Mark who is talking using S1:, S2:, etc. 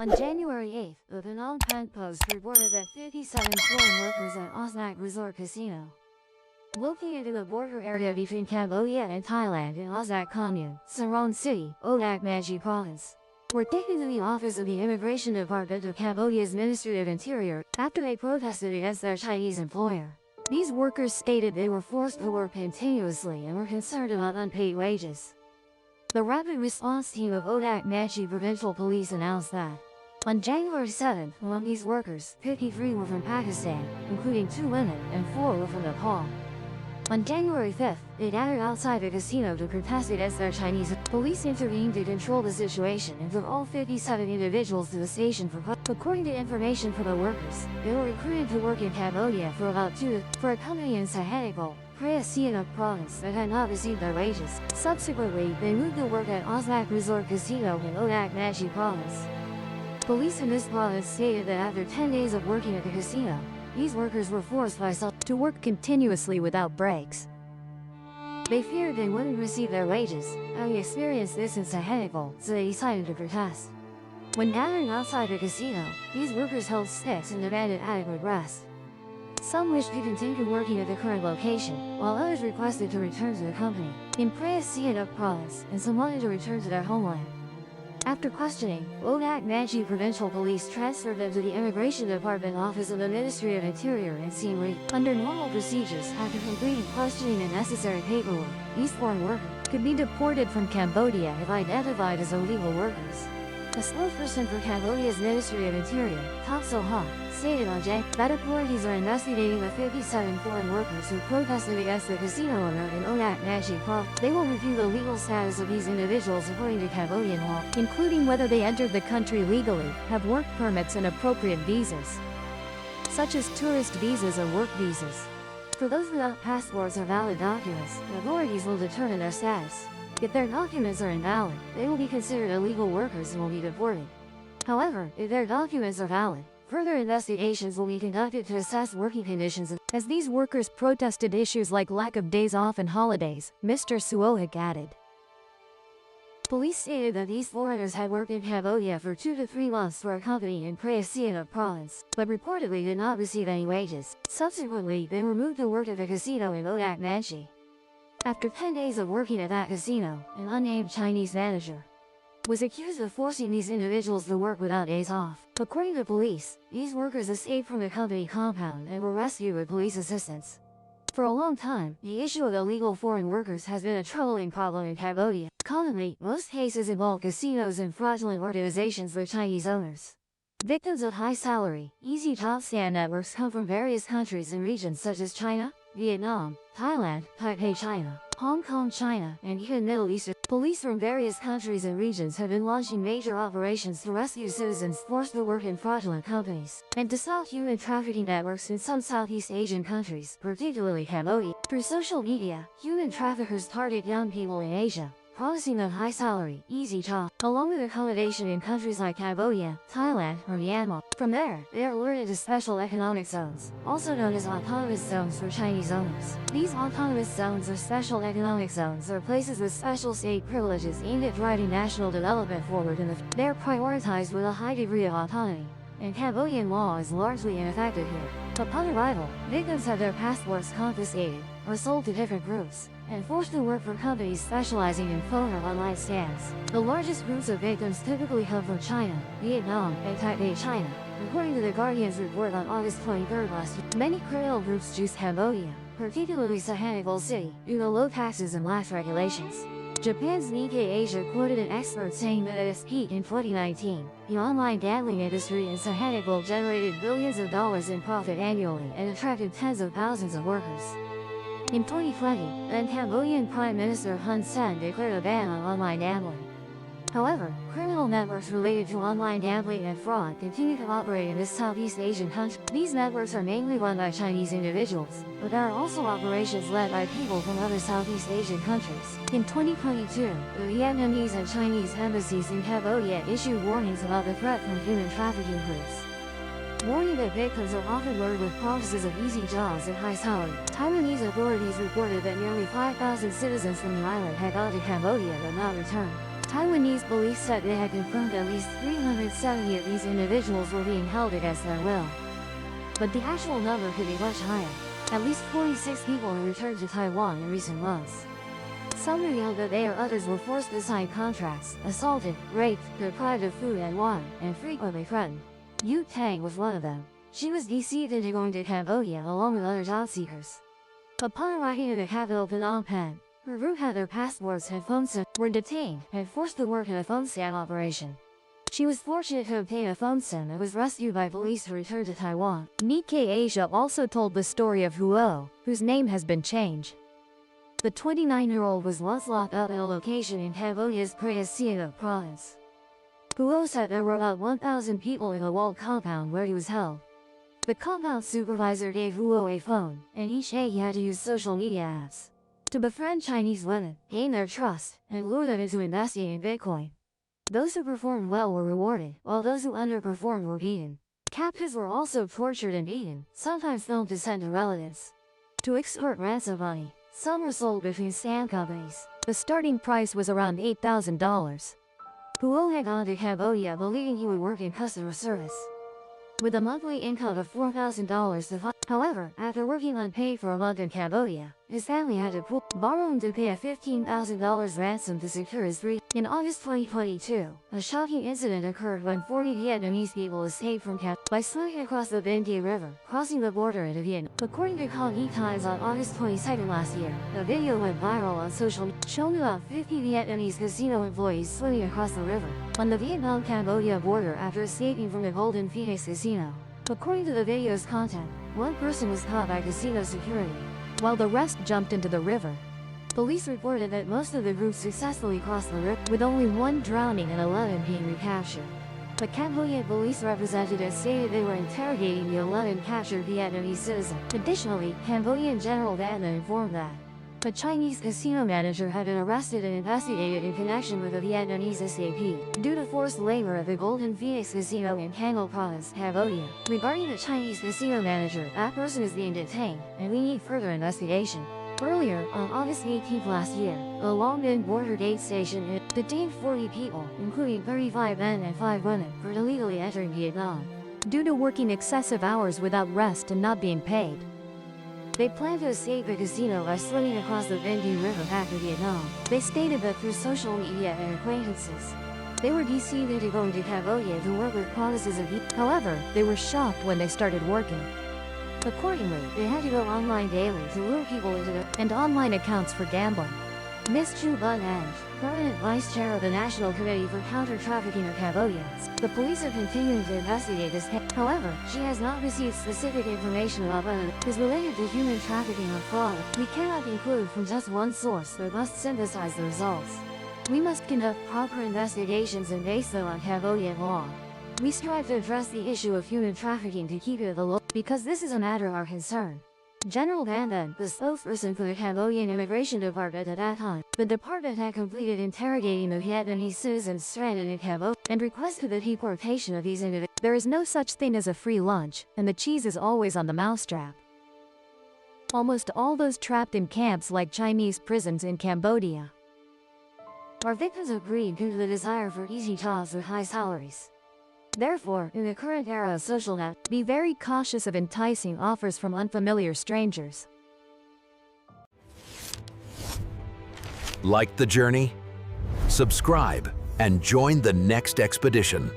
S1: On January 8th, the Phnom Penh Post reported that 57 foreign workers at Osnak Resort Casino, located in the border area between Cambodia and Thailand in Osnak Commune, Saron City, Odak Manji Province, were taken to the office of the Immigration Department of Cambodia's Ministry of Interior after they protested against their Chinese employer. These workers stated they were forced to work continuously and were concerned about unpaid wages. The Rapid Response Team of Odak Manji Provincial Police announced that on January 7th, among these workers, 53 were from Pakistan, including 2 women, and 4 were from Nepal. On January 5th, they gathered outside the casino to protest against their Chinese. Police intervened to control the situation and took all 57 individuals to the station according to information from the workers. They were recruited to work in Cambodia for a company in Sihanoukville, Sihanoukville province that had not received their wages. Subsequently, they moved to work at Osnak Resort Casino in Odak Manji province. Police in this province stated that after 10 days of working at the casino, these workers were forced by some to work continuously without breaks. They feared they wouldn't receive their wages, having experienced this in Sihanoukville, so they decided to protest. When gathering outside the casino, these workers held sticks and demanded adequate rest. Some wished to continue working at the current location, while others requested to return to the company in Sihanoukville province, and some wanted to return to their homeland. After questioning, Odak Manji Provincial Police transferred them to the Immigration Department Office of the Ministry of Interior and seemingly, under normal procedures, after completing questioning and necessary paperwork, these foreign workers could be deported from Cambodia if identified as illegal workers. A spokesperson for Cambodia's Ministry of Interior, Tak So Ha, stated on J that authorities are investigating the 57 foreign workers who protested against the casino owner in Odak Manji province. They will review the legal status of these individuals according to Cambodian law, including whether they entered the country legally, have work permits and appropriate visas, such as tourist visas or work visas. For those without passports or valid documents, authorities will determine their status. If their documents are invalid, they will be considered illegal workers and will be deported. However, if their documents are valid, further investigations will be conducted to assess working conditions. As these workers protested issues like lack of days off and holidays, Mr. Suohik added. Police stated that these foreigners had worked in Cambodia for 2 to 3 months for a company in Sihanoukville province, but reportedly did not receive any wages. Subsequently, they were moved to work at a casino in Odak Manji. After 10 days of working at that casino, an unnamed Chinese manager was accused of forcing these individuals to work without days off. According to police, these workers escaped from the company compound and were rescued with police assistance. For a long time, the issue of illegal foreign workers has been a troubling problem in Cambodia. Commonly, most cases involve casinos and fraudulent organizations with Chinese owners. Victims of high salary, easy job stand networks come from various countries and regions such as China, Vietnam, Thailand, Taipei China, Hong Kong China, and even Middle East. Police from various countries and regions have been launching major operations to rescue citizens forced to work in fraudulent companies, and to stop human trafficking networks in some Southeast Asian countries, particularly Cambodia. Through social media, human traffickers target young people in Asia, promising them high salary, easy job, along with accommodation in countries like Cambodia, Thailand, or Myanmar. From there, they are lured into special economic zones, also known as autonomous zones for Chinese owners. These autonomous zones or special economic zones are places with special state privileges aimed at driving national development forward they are prioritized with a high degree of autonomy, and Cambodian law is largely ineffective here. Upon arrival, victims have their passports confiscated, or sold to different groups, and forced to work for companies specializing in phone or online scams. The largest groups of victims typically come from China, Vietnam, and Taipei China. According to The Guardian's report on August 23rd last year, many criminal groups choose Cambodia, particularly Sihanoukville City, due to low taxes and lax regulations. Japan's Nikkei Asia quoted an expert saying that at its peak in 2019, the online gambling industry in Sihanoukville generated billions of dollars in profit annually and attracted tens of thousands of workers. In 2020, then Cambodian Prime Minister Hun Sen declared a ban on online gambling. However, criminal networks related to online gambling and fraud continue to operate in this Southeast Asian country. These networks are mainly run by Chinese individuals, but there are also operations led by people from other Southeast Asian countries. In 2022, the Vietnamese and Chinese embassies in Cambodia issued warnings about the threat from human trafficking groups, warning that victims are often lured with promises of easy jobs and high salary. Taiwanese authorities reported that nearly 5,000 citizens from the island had gone to Cambodia but not returned. Taiwanese police said they had confirmed at least 370 of these individuals were being held against their will. But the actual number could be much higher. At least 46 people have returned to Taiwan in recent months. Some revealed that they or others were forced to sign contracts, assaulted, raped, deprived of food and water, and frequently threatened. Yu Tang was one of them. She was deceived into going to Cambodia along with other job seekers. Upon arriving in the capital Phnom Penh, her group had their passports and phones were detained and forced to work in a phone scam operation. She was fortunate to obtain a phone sim and was rescued by police to return to Taiwan. Nikkei Asia also told the story of Huo, whose name has been changed. The 29-year-old was once locked up at a location in Cambodia's Sihanoukville province. Huo said there were about 1,000 people in a walled compound where he was held. The compound supervisor gave Huo a phone, and each day he had to use social media apps to befriend Chinese women, gain their trust, and lure them into investing in Bitcoin. Those who performed well were rewarded, while those who underperformed were beaten. Captives were also tortured and beaten, sometimes filmed to send to relatives to extort ransom money. Some were sold between scam companies. The starting price was around $8,000. Huo had gone to Cambodia believing he would work in customer service with a monthly income of $4,000 to fund. However, after working unpaid for a month in Cambodia, his family had to borrow him to pay a $15,000 ransom to secure his freedom. In August 2022, a shocking incident occurred when 40 Vietnamese people escaped from Cambodia by swimming across the Vinh Tie River, crossing the border into Vietnam. According to Cambodian Times on August 22 last year, the video went viral on social media, showing about 50 Vietnamese casino employees swimming across the river on the Vietnam-Cambodia border after escaping from the Golden Phoenix Casino. According to the video's content, one person was caught by casino security, while the rest jumped into the river. Police reported that most of the group successfully crossed the river, with only one drowning and 11 being recaptured. But Cambodian police representatives stated they were interrogating the 11 captured Vietnamese citizens. Additionally, Cambodian General Vanda informed that a Chinese casino manager had been arrested and investigated in connection with a Vietnamese escapee due to forced labor at the Golden Phoenix Casino in Cang Province, Cambodia. Regarding the Chinese casino manager, that person is being detained, and we need further investigation. Earlier, on August 18 last year, the Long Ninh border gate station detained 40 people, including 35 men and 5 women, for illegally entering Vietnam due to working excessive hours without rest and not being paid. They planned to escape the casino by swimming across the Vinh Tie River back to Vietnam. They stated that through social media and acquaintances, they were deceived into going to Cambodia to work with promises of peace. However, they were shocked when they started working. Accordingly, they had to go online daily to lure people into their and online accounts for gambling. Ms. Chu Bun Ang, permanent vice chair of the National Committee for Counter-Trafficking of Cambodia, the police are continuing to investigate this case. However, she has not received specific information about whether it is related to human trafficking or fraud. We cannot conclude from just one source, but must synthesize the results. We must conduct proper investigations and base them on Cambodian law. We strive to address the issue of human trafficking to keep it at the low, because this is a matter of our concern. General Van Den, the spokesperson for the Cambodian Immigration Department at that time, the department had completed interrogating the Vietnamese citizens stranded in Cambodia and requested the deportation of these individuals. There is no such thing as a free lunch, and the cheese is always on the mousetrap. Almost all those trapped in camps like Chinese prisons in Cambodia are victims of greed due to the desire for easy jobs with high salaries. Therefore, in the current era of social net, be very cautious of enticing offers from unfamiliar strangers.
S2: Like the journey? Subscribe and join the next expedition.